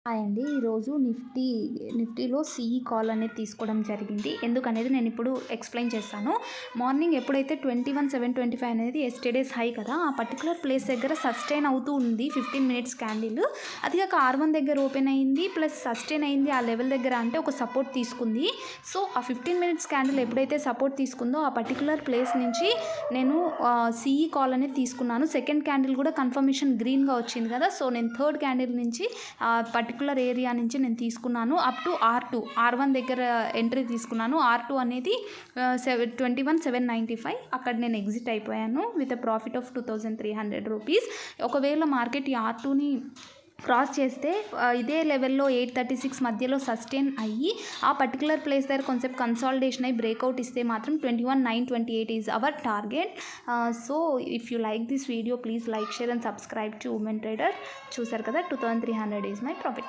Hi అండి. ఈరోజు నిఫ్టీలో సీఈ కాల్ అనేది తీసుకోవడం జరిగింది. ఎందుకనేది నేను ఇప్పుడు ఎక్స్‌ప్లెయిన్ చేస్తాను. మార్నింగ్ ఎప్పుడైతే 21,725 అనేది యెస్టర్‌డేస్ హై కదా! ఆ పర్టిక్యులర్ ప్లేస్ దగ్గర సస్టైన్ అవుతూ ఉంది 15 మినిట్స్ క్యాండిల్. అది కాక R1 దగ్గర ఓపెన్ అయింది. ప్లస్ సస్టైన్ అయింది ఆ లెవెల్ దగ్గర, అంటే ఒక సపోర్ట్ తీసుకుంది. సో, ఆ 15 మినిట్స్ క్యాండిల్ ఎప్పుడైతే సపోర్ట్ తీసుకుందో ఆ పర్టిక్యులర్ ప్లేస్ నుంచి నేను సీఈ కాల్ అనేది తీసుకున్నాను. సెకండ్ క్యాండిల్ కూడా కన్ఫర్మేషన్ గ్రీన్‌గా వచ్చింది కదా! సో, నేను థర్డ్ క్యాండిల్ నుంచి పర్టిక్యులర్ ఏరియా నుంచి నేను తీసుకున్నాను. అప్ టు R1 దగ్గర ఎంట్రీ తీసుకున్నాను. R2 అనేది 21,795 అక్కడ నేను ఎగ్జిట్ అయిపోయాను with a profit of 2,300 rupees. ఒకవేళ మార్కెట్ ఈ R2ని క్రాస్ చేస్తే ఇదే లెవెల్లో 836 మధ్యలో సస్టైన్ అయ్యి ఆ పర్టికులర్ ప్లేస్ దగ్గర కొంచెం కన్సాలిడేషన్ అయ్యి బ్రేక్అవుట్ ఇస్తే మాత్రం 21,928 is our target. So if you like this video please like, share and subscribe to women trader. చూసారు కదా, 2,300 ఈజ్ మై ప్రాఫిట్.